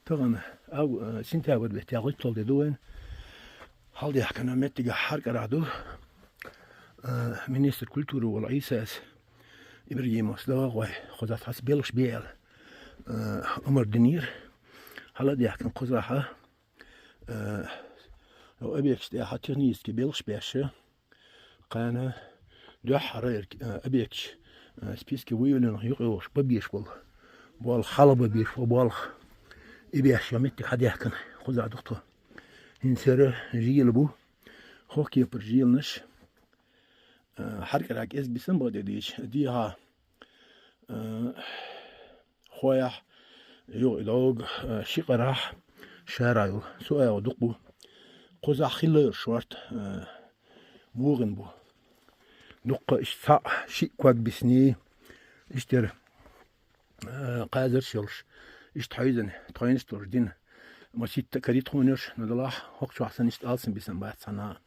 طبعا أو سنتابر بتاعي طول دوين هل ده كنا متجه حركة رادو minister kultuur wala isaas ibrahim slaag way خذت حسبيلش بيل عمر دنير هلا دي كان قزاحة لو أبيك شتى حتنيس كبيلش بيشه قانا ده حرير أبيك سبيسك ويلن يقوش ببيش بول حلب بيش وبول إبيش يمتك حد كان خذ دكتور هنسر جيل بو خوكي برجيل نش حركة راك إس بسم بديش ديها خويح يو إلوج شقراح شارايو سؤال دقبو قزح خلير شورت موغن بو دق إش سا شيء كواد بسني إشتر قادر شلش إش تحيزن تحينستور دين ما شيء كريت خونش ندلاح هوك شو أحسن إشت ألسن بسم بعد سنة